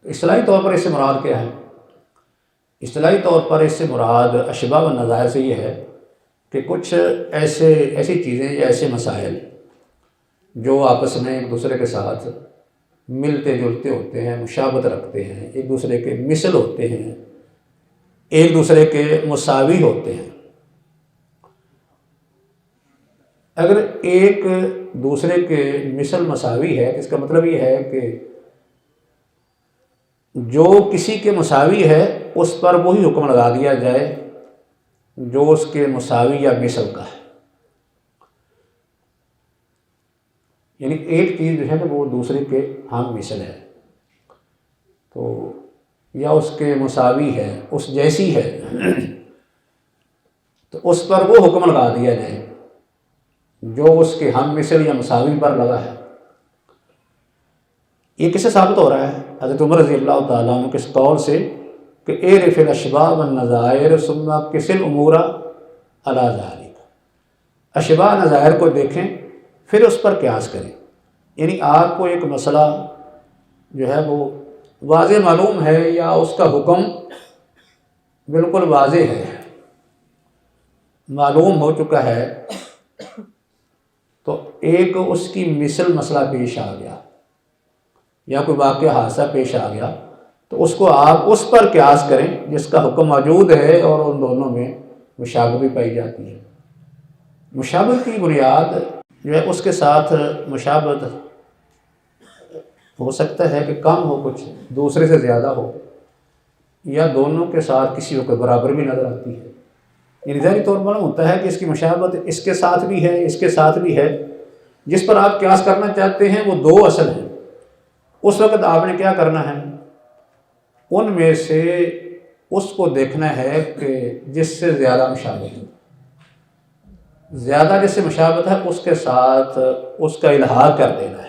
اصطلاحی طور پر اس سے مراد کیا ہے؟ اصطلاحی طور پر اس سے مراد اشباہ و نظائر سے یہ ہے کہ کچھ ایسی چیزیں یا ایسے مسائل جو آپس میں ایک دوسرے کے ساتھ ملتے جلتے ہوتے ہیں، مشابہت رکھتے ہیں، ایک دوسرے کے مثل ہوتے ہیں، ایک دوسرے کے مساوی ہوتے ہیں۔ اگر ایک دوسرے کے مثل مساوی ہے اس کا مطلب یہ ہے کہ جو کسی کے مساوی ہے اس پر وہی حکم لگا دیا جائے جو اس کے مساوی یا مثل کا ہے۔ یعنی ایک چیز جو ہے نا وہ دوسرے کے ہم مثل ہے تو یا اس کے مساوی ہے، اس جیسی ہے، تو اس پر وہ حکم لگا دیا جائے جو اس کے ہم مثل یا مساوی پر لگا ہے۔ یہ کس سے ثابت ہو رہا ہے؟ حضرت عمر رضی اللہ تعالیٰ عنہ کے اس قول سے کہ اعرف الاشباہ والنظائر ثم قس الامور علی ذلک، اشباہ نظائر کو دیکھیں پھر اس پر قیاس کریں۔ یعنی آپ کو ایک مسئلہ جو ہے وہ واضح معلوم ہے یا اس کا حکم بالکل واضح ہے، معلوم ہو چکا ہے، تو ایک اس کی مثل مسئلہ پیش آ گیا یا کوئی واقعہ حادثہ پیش آ گیا تو اس کو آپ اس پر قیاس کریں جس کا حکم موجود ہے اور ان دونوں میں مشابہت بھی پائی جاتی ہے۔ مشابہت کی بنیاد جو ہے اس کے ساتھ مشابہت ہو سکتا ہے کہ کم ہو، کچھ دوسرے سے زیادہ ہو، یا دونوں کے ساتھ کسی کو برابر بھی نظر آتی ہے۔ یعنی ظاہری طور پر ہوتا ہے کہ اس کی مشابہت اس کے ساتھ بھی ہے، اس کے ساتھ بھی ہے، جس پر آپ قیاس کرنا چاہتے ہیں وہ دو اصل ہیں۔ اس وقت آپ نے کیا کرنا ہے، ان میں سے اس کو دیکھنا ہے کہ جس سے زیادہ مشابہت ہے، زیادہ جس سے مشابہت ہے اس کے ساتھ اس کا الحاق کر دینا ہے۔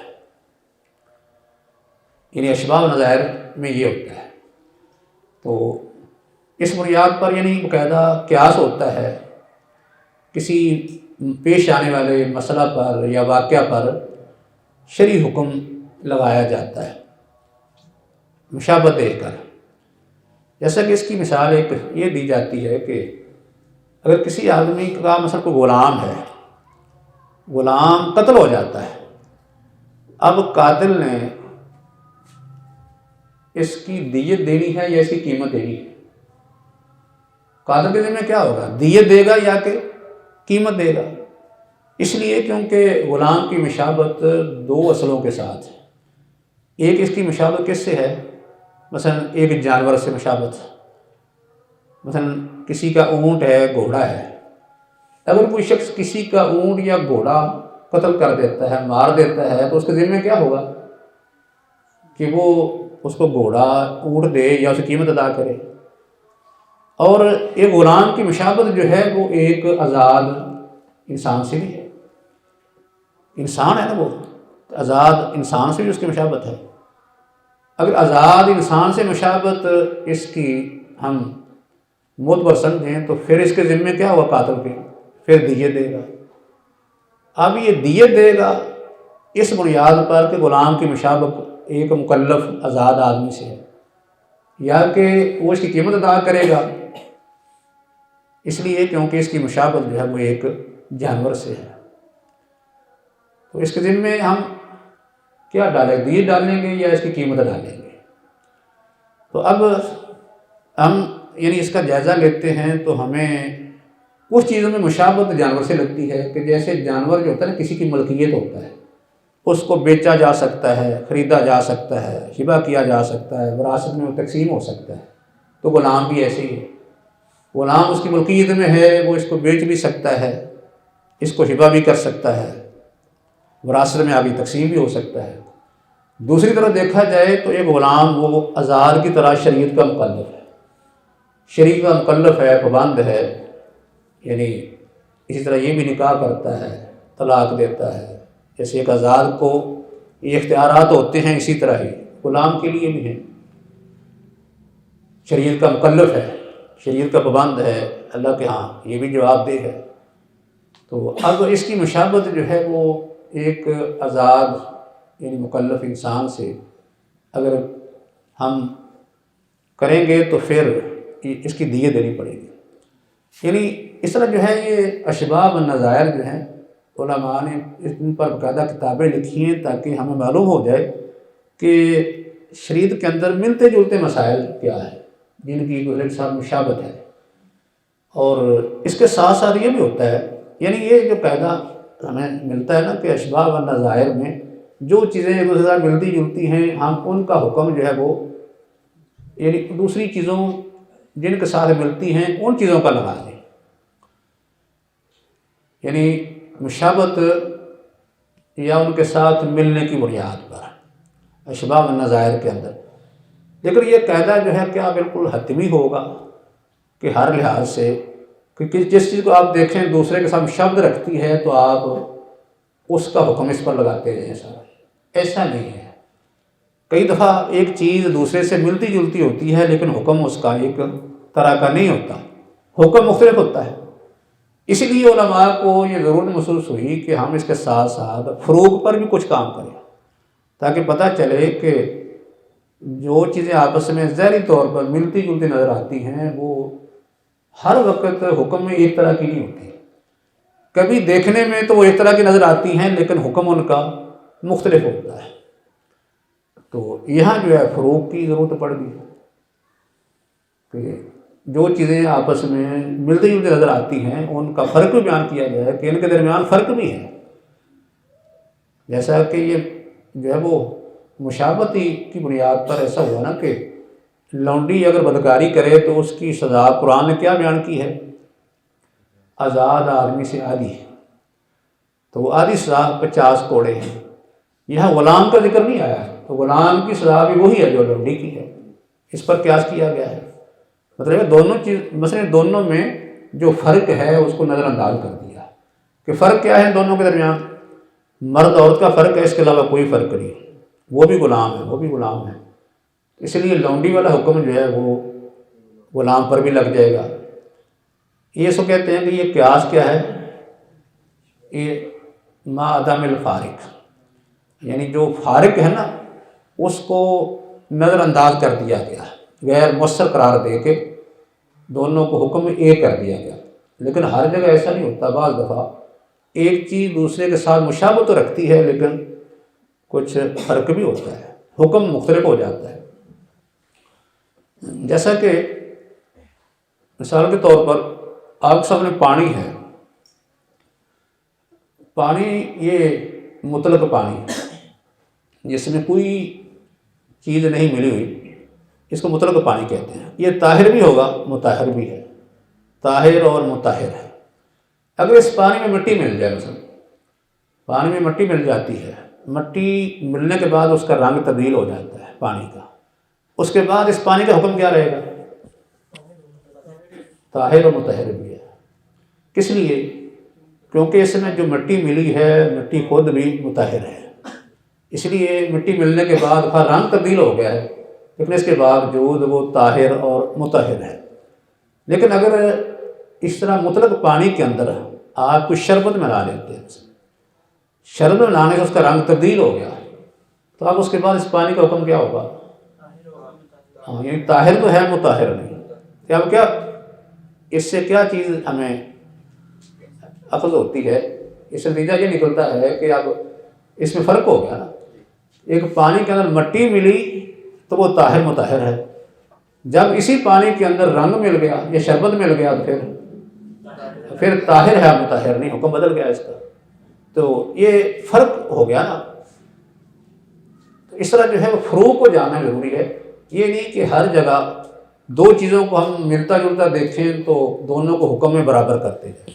یعنی اشباہ و نظائر میں یہ ہوتا ہے۔ تو اس بنیاد پر یعنی باقاعدہ قیاس ہوتا ہے، کسی پیش آنے والے مسئلہ پر یا واقعہ پر شرعی حکم لگایا جاتا ہے مشابہت دیکھ کر۔ جیسا کہ اس کی مثال ایک یہ دی جاتی ہے کہ اگر کسی آدمی کا مثلا کوئی غلام ہے، غلام قتل ہو جاتا ہے، اب قاتل نے اس کی دیت دینی ہے یا اس کی قیمت دینی ہے؟ قاتل کے ذمہ کیا ہوگا، دیت دے گا یا کہ قیمت دے گا؟ اس لیے کیونکہ غلام کی مشابہت دو اصلوں کے ساتھ ہے۔ ایک اس کی مشابہت کس سے ہے، مثلا ایک جانور سے مشابہت، مثلا کسی کا اونٹ ہے، گھوڑا ہے، اگر کوئی شخص کسی کا اونٹ یا گھوڑا قتل کر دیتا ہے، مار دیتا ہے، تو اس کے ذمہ کیا ہوگا کہ وہ اس کو گھوڑا اونٹ دے یا اسے قیمت ادا کرے۔ اور ایک غلام کی مشابہت جو ہے وہ ایک آزاد انسان سے بھی ہے، انسان ہے نا وہ، آزاد انسان سے بھی اس کی مشابہت ہے۔ اگر آزاد انسان سے مشابہت اس کی ہم معتبر سمجھیں تو پھر اس کے ذمہ کیا ہوا قاتل کے، پھر دیت دے گا۔ اب یہ دیت دے گا اس بنیاد پر کہ غلام کی مشابہت ایک مکلف آزاد آدمی سے ہے، یا کہ وہ اس کی قیمت ادا کرے گا اس لیے کیونکہ اس کی مشابہت جو ہے وہ ایک جانور سے ہے۔ تو اس کے ذمہ ہم کیا ڈالیں، دیت ڈالیں گے یا اس کی قیمت ڈالیں گے؟ تو اب ہم یعنی اس کا جائزہ لیتے ہیں تو ہمیں کچھ چیزوں میں مشابہت جانور سے لگتی ہے کہ جیسے جانور جو ہوتا ہے نا کسی کی ملکیت ہوتا ہے، اس کو بیچا جا سکتا ہے، خریدا جا سکتا ہے، ہبہ کیا جا سکتا ہے، وراثت میں وہ تقسیم ہو سکتا ہے۔ تو غلام بھی ایسے ہی ہے، غلام اس کی ملکیت میں ہے، وہ اس کو بیچ بھی سکتا ہے، اس کو ہبہ بھی کر سکتا ہے، وراثت میں آگے تقسیم بھی ہو سکتا ہے۔ دوسری طرف دیکھا جائے تو ایک غلام وہ آزاد کی طرح شریعت کا مکلف ہے، شریعت کا مکلف ہے، پابند ہے، یعنی اسی طرح یہ بھی نکاح کرتا ہے، طلاق دیتا ہے۔ جیسے ایک آزاد کو یہ اختیارات ہوتے ہیں، اسی طرح ہی غلام کے لیے بھی ہیں، شریعت کا مکلف ہے، شریعت کا پابند ہے، اللہ کے ہاں یہ بھی جواب دہ ہے۔ تو اب اس کی مشابہت جو ہے وہ ایک آزاد یعنی مکلف انسان سے اگر ہم کریں گے تو پھر اس کی دیت دینی پڑے گی۔ یعنی اس طرح جو ہے یہ اشباہ و نظائر جو ہیں علماء نے ان پر باقاعدہ کتابیں لکھی ہیں تاکہ ہمیں معلوم ہو جائے کہ شریعت کے اندر ملتے جلتے مسائل کیا ہیں جن کی ایک ساتھ مشابہت ہے۔ اور اس کے ساتھ ساتھ یہ بھی ہوتا ہے، یعنی یہ جو قاعدہ ہمیں ملتا ہے نا کہ اشباہ و نظائر میں جو چیزیں ایک دوسرے سے ملتی جلتی ہیں ہم ان کا حکم جو ہے وہ یعنی دوسری چیزوں جن کے ساتھ ملتی ہیں ان چیزوں کا لگا دیں، یعنی مشابہت یا ان کے ساتھ ملنے کی بنیاد پر اشباہ و نظائر کے اندر۔ لیکن یہ قاعدہ جو ہے کیا بالکل حتمی ہوگا کہ ہر لحاظ سے کہ جس چیز کو آپ دیکھیں دوسرے کے ساتھ شبد رکھتی ہے تو آپ اس کا حکم اس پر لگاتے ہیں؟ ایسا نہیں ہے۔ کئی دفعہ ایک چیز دوسرے سے ملتی جلتی ہوتی ہے لیکن حکم اس کا ایک طرح کا نہیں ہوتا، حکم مختلف ہوتا ہے۔ اسی لیے علماء کو یہ ضرورت محسوس ہوئی کہ ہم اس کے ساتھ ساتھ فروغ پر بھی کچھ کام کریں تاکہ پتہ چلے کہ جو چیزیں آپس میں ظاہری طور پر ملتی جلتی نظر آتی ہیں وہ ہر وقت حکم میں ایک طرح کی نہیں ہوتی، کبھی دیکھنے میں تو وہ ایک طرح کی نظر آتی ہیں لیکن حکم ان کا مختلف ہوتا ہے۔ تو یہاں جو ہے فروغ کی ضرورت پڑ گئی کہ جو چیزیں آپس میں ملتی جلتی نظر آتی ہیں ان کا فرق بھی بیان کیا گیا ہے کہ ان کے درمیان فرق بھی ہے۔ جیسا کہ یہ جو ہے وہ مشابہتی کی بنیاد پر ایسا ہوا نا کہ لونڈی اگر بدکاری کرے تو اس کی سزا قرآن نے کیا بیان کی ہے؟ آزاد آدمی سے آدھی، تو وہ آدھی سزا 50 کوڑے ہیں۔ یہاں غلام کا ذکر نہیں آیا، تو غلام کی سزا بھی وہی ہے جو لونڈی کی ہے، اس پر قیاس کیا گیا ہے۔ مطلب ہے دونوں چیز، مثلا دونوں میں جو فرق ہے اس کو نظر انداز کر دیا کہ فرق کیا ہے دونوں کے درمیان، مرد عورت کا فرق ہے، اس کے علاوہ کوئی فرق نہیں، وہ بھی غلام ہے وہ بھی غلام ہے۔ اس لیے لونڈی والا حکم جو ہے وہ غلام پر بھی لگ جائے گا۔ یہ سو کہتے ہیں کہ یہ قیاس کیا ہے؟ یہ ما عدم الفارق، یعنی جو فارق ہے نا اس کو نظر انداز کر دیا گیا، غیر مؤثر قرار دے کے دونوں کو حکم ایک کر دیا گیا۔ لیکن ہر جگہ ایسا نہیں ہوتا، بعض دفعہ ایک چیز دوسرے کے ساتھ مشابہت تو رکھتی ہے لیکن کچھ فرق بھی ہوتا ہے، حکم مختلف ہو جاتا ہے۔ جیسا کہ مثال کے طور پر آپ کے سامنے پانی ہے، پانی یہ مطلق پانی جس میں کوئی چیز نہیں ملی ہوئی، اس کو مطلق پانی کہتے ہیں۔ یہ طاہر بھی ہوگا مطہر بھی ہے، طاہر اور مطہر ہے۔ اگر اس پانی میں مٹی مل جائے، مثلا پانی میں مٹی مل جاتی ہے، مٹی ملنے کے بعد اس کا رنگ تبدیل ہو جاتا ہے پانی کا، اس کے بعد اس پانی کا حکم کیا رہے گا؟ طاہر و مطہر بھی ہے۔ کس لیے؟ کیونکہ اس میں جو مٹی ملی ہے مٹی خود بھی مطہر ہے، اس لیے مٹی ملنے کے بعد کا رنگ تبدیل ہو گیا ہے لیکن اس کے باوجود وہ طاہر اور مطہر ہے۔ لیکن اگر اس طرح مطلق پانی کے اندر آپ کچھ شربت ملا لیتے ہیں، شربت ملانے سے اس کا رنگ تبدیل ہو گیا، تو اب اس کے بعد اس پانی کا حکم کیا ہوگا؟ یعنی طاہر تو ہے مطہر نہیں۔ کہ اب کیا اس سے کیا چیز ہمیں اخذ ہوتی ہے؟ اس سے نتیجہ یہ نکلتا ہے کہ اب اس میں فرق ہو گیا نا، ایک پانی کے اندر مٹی ملی تو وہ طاہر مطہر ہے، جب اسی پانی کے اندر رنگ مل گیا یا شربت مل گیا تو پھر طاہر ہے مطہر نہیں، حکم بدل گیا اس کا۔ تو یہ فرق ہو گیا نا۔ تو اس طرح جو ہے وہ فروق کو جاننا ضروری ہے، یہ نہیں کہ ہر جگہ دو چیزوں کو ہم ملتا جلتا دیکھیں تو دونوں کو حکم میں برابر کرتے ہیں،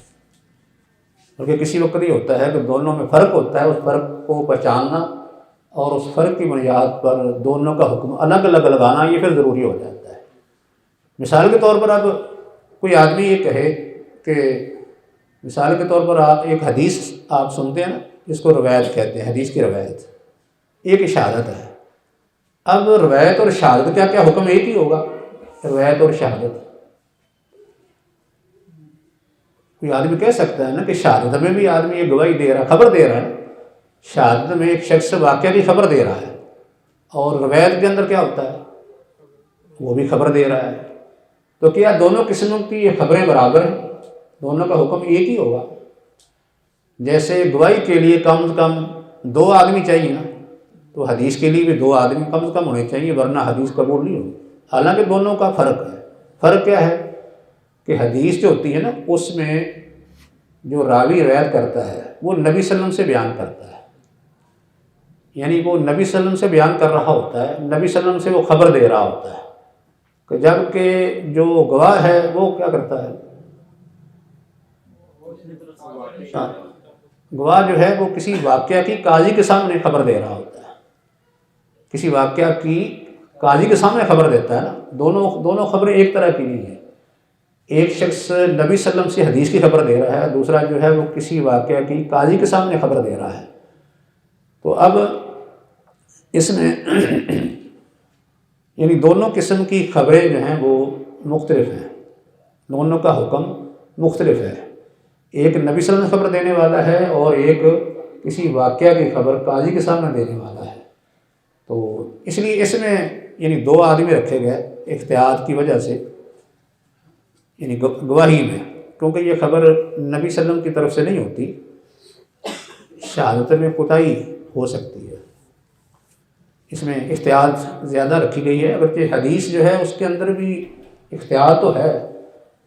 بلکہ کسی وقت یہ ہوتا ہے کہ دونوں میں فرق ہوتا ہے، اس فرق کو پہچاننا اور اس فرق کی بنیاد پر دونوں کا حکم الگ الگ لگانا یہ پھر ضروری ہو جاتا ہے۔ مثال کے طور پر اب کوئی آدمی یہ کہے کہ مثال کے طور پر آپ ایک حدیث آپ سنتے ہیں نا، جس کو روایت کہتے ہیں، حدیث کی روایت ایک شہادت ہے۔ اب روایت اور شہادت کیا کیا حکم ایک ہی ہوگا؟ روایت اور شہادت کوئی آدمی کہہ سکتا ہے نا کہ شہادت میں بھی آدمی یہ گواہی دے رہا ہے، خبر دے رہا ہے، شہادت میں ایک شخص واقعہ کی خبر دے رہا ہے، اور روایت کے اندر کیا ہوتا ہے؟ وہ بھی خبر دے رہا ہے۔ تو کیا دونوں قسموں کی یہ خبریں برابر ہیں؟ دونوں کا حکم ایک ہی ہوگا؟ جیسے گواہی کے لیے کم از کم 2 آدمی چاہیے نا، تو حدیث کے لیے بھی 2 آدمی کم از کم ہونے چاہیے، ورنہ حدیث قبول نہیں ہوگی۔ حالانکہ دونوں کا فرق ہے۔ فرق کیا ہے؟ کہ حدیث جو ہوتی ہے نا اس میں جو راوی روایت کرتا ہے وہ نبی صلی اللہ علیہ وسلم سے بیان کرتا ہے، یعنی وہ نبی صلی اللہ علیہ وسلم سے بیان کر رہا ہوتا ہے، نبی صلی اللہ علیہ وسلم سے وہ خبر دے رہا ہوتا ہے، کہ جبکہ جو گواہ ہے وہ کیا کرتا ہے؟ گواہ جو ہے وہ کسی واقعہ کی قاضی کے سامنے خبر دے رہا ہوتا ہے، کسی واقعہ کی قاضی کے سامنے خبر دیتا ہے نا۔ دونوں خبریں ایک طرح کی نہیں ہیں۔ ایک شخص نبی صلی اللہ علیہ وسلم سے حدیث کی خبر دے رہا ہے، دوسرا جو ہے وہ کسی واقعہ کی قاضی کے سامنے خبر دے رہا ہے۔ تو اب اس میں یعنی دونوں قسم کی خبریں جو ہیں وہ مختلف ہیں، دونوں کا حکم مختلف ہے۔ ایک نبی صلی اللہ علیہ وسلم خبر دینے والا ہے اور ایک کسی واقعہ کی خبر قاضی کے سامنے دینے والا ہے۔ تو اس لیے اس میں یعنی 2 آدمی رکھے گئے احتیاط کی وجہ سے، یعنی گواہی میں، کیونکہ یہ خبر نبی صلی اللہ علیہ وسلم کی طرف سے نہیں ہوتی، شہادت میں کوتاہی ہو سکتی ہے، اس میں احتیاط زیادہ رکھی گئی ہے۔ اگرچہ حدیث جو ہے اس کے اندر بھی احتیاط تو ہے،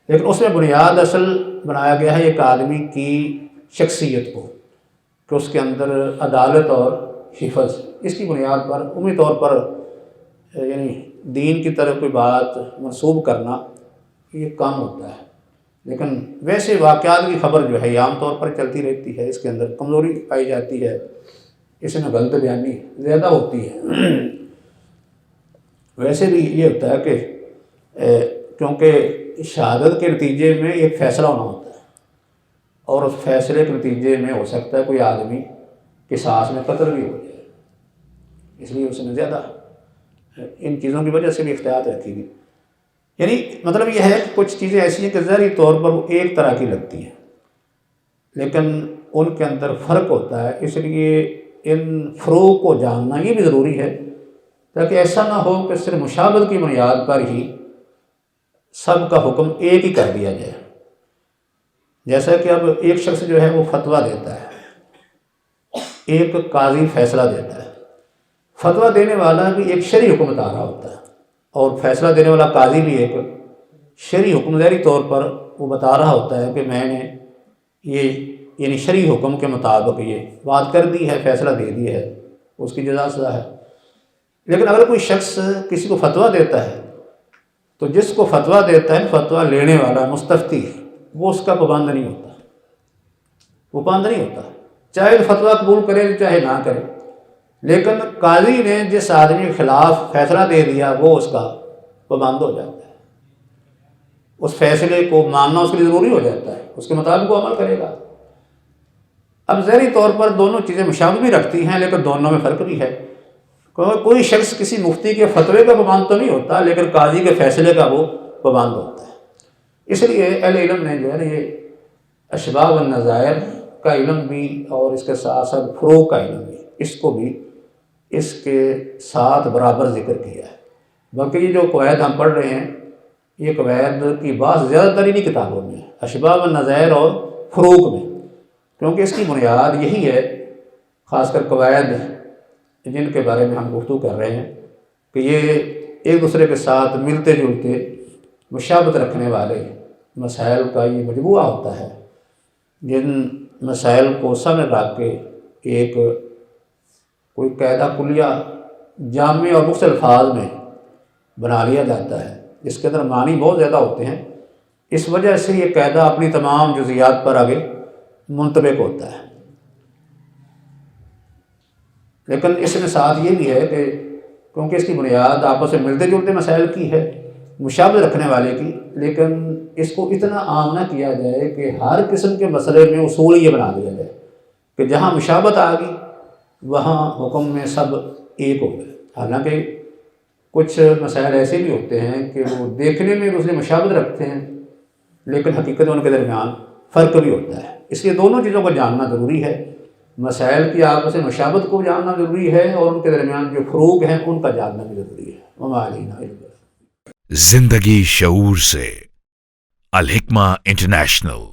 لیکن اس میں بنیاد اصل بنایا گیا ہے ایک آدمی کی شخصیت کو، کہ اس کے اندر عدالت اور حفظ، اس کی بنیاد پر عمومی طور پر یعنی دین کی طرف کوئی بات منسوب کرنا یہ کام ہوتا ہے، لیکن ویسے واقعات کی خبر جو ہے یہ عام طور پر چلتی رہتی ہے، اس کے اندر کمزوری پائی جاتی ہے، اس میں غلط بیانی زیادہ ہوتی ہے۔ ویسے بھی یہ ہوتا ہے کہ کیونکہ شہادت کے نتیجے میں ایک فیصلہ ہونا ہوتا ہے، اور اس فیصلے کے نتیجے میں ہو سکتا ہے کوئی آدمی قصاص میں قتل بھی ہو جائے، اس لیے اس نے زیادہ ان چیزوں کی وجہ سے بھی احتیاط رکھی گئی۔ یعنی مطلب یہ ہے کہ کچھ چیزیں ایسی ہیں کہ ظاہری طور پر وہ ایک طرح کی لگتی ہیں، لیکن ان کے اندر فرق ہوتا ہے، اس لیے ان فروق کو جاننا یہ بھی ضروری ہے تاکہ ایسا نہ ہو کہ صرف مشابہت کی بنیاد پر ہی سب کا حکم ایک ہی کر دیا جائے۔ جیسا کہ اب ایک شخص جو ہے وہ فتویٰ دیتا ہے، ایک قاضی فیصلہ دیتا ہے، فتویٰ دینے والا بھی ایک شرعی حکم بتا رہا ہوتا ہے، اور فیصلہ دینے والا قاضی بھی ایک شرعی حکم ظاہری طور پر وہ بتا رہا ہوتا ہے کہ میں نے یہ یعنی شرعی حکم کے مطابق یہ بات کر دی ہے، فیصلہ دے دیا ہے، اس کی جزا سزا ہے۔ لیکن اگر کوئی شخص کسی کو فتویٰ دیتا ہے تو جس کو فتویٰ دیتا ہے، فتویٰ لینے والا مستفتی، وہ اس کا پابند نہیں ہوتا، وہ پابند نہیں ہوتا، چاہے فتویٰ قبول کرے چاہے نہ کرے، لیکن قاضی نے جس آدمی کے خلاف فیصلہ دے دیا وہ اس کا پابند ہو جاتا ہے، اس فیصلے کو ماننا اس کے لیے ضروری ہو جاتا ہے، اس کے مطابق وہ عمل کرے گا۔ اب ظاہری طور پر دونوں چیزیں مشابہ بھی رکھتی ہیں، لیکن دونوں میں فرق بھی ہے۔ کوئی شخص کسی مفتی کے فتوے کا پابند تو نہیں ہوتا، لیکن قاضی کے فیصلے کا وہ پابند ہوتا ہے۔ اس لیے اہل علم نے جو ہے نا یہ اشباہ والنظائر کا علم بھی اور اس کے ساتھ ساتھ فروق کا علم بھی، اس کو بھی اس کے ساتھ برابر ذکر کیا ہے۔ بلکہ یہ جو قواعد ہم پڑھ رہے ہیں یہ قواعد کی بات زیادہ تر انہی کتابوں میں ہے، اشباہ والنظائر اور فروق میں، کیونکہ اس کی بنیاد یہی ہے، خاص کر قواعد جن کے بارے میں ہم گفتگو کر رہے ہیں کہ یہ ایک دوسرے کے ساتھ ملتے جلتے مشابہت رکھنے والے مسائل کا یہ مجموعہ ہوتا ہے، جن مسائل کو سامنے رکھ کے ایک کوئی قاعدہ کلیہ جامع اور مختصر الفاظ میں بنا لیا جاتا ہے، جس کے اندر معنی بہت زیادہ ہوتے ہیں۔ اس وجہ سے یہ قاعدہ اپنی تمام جزیات پر آگے منطبق ہوتا ہے، لیکن اس میں ساتھ یہ بھی ہے کہ کیونکہ اس کی بنیاد آپس میں ملتے جلتے مسائل کی ہے، مشابہت رکھنے والے کی، لیکن اس کو اتنا عام نہ کیا جائے کہ ہر قسم کے مسئلے میں اصول یہ بنا دیا جائے کہ جہاں مشابہت آ گئی وہاں حکم میں سب ایک ہو گئے۔ حالانکہ کچھ مسائل ایسے بھی ہوتے ہیں کہ وہ دیکھنے میں دوسرے مشابہت رکھتے ہیں، لیکن حقیقت ان کے درمیان فرق بھی ہوتا ہے۔ اس لیے دونوں چیزوں کو جاننا ضروری ہے، مسائل کی آپس میں مشابہت کو جاننا ضروری ہے، اور ان کے درمیان جو فروق ہیں ان کا جاننا بھی ضروری ہے۔ وما علینا الا البلاغ۔ زندگی شعور سے، الحکمہ انٹرنیشنل۔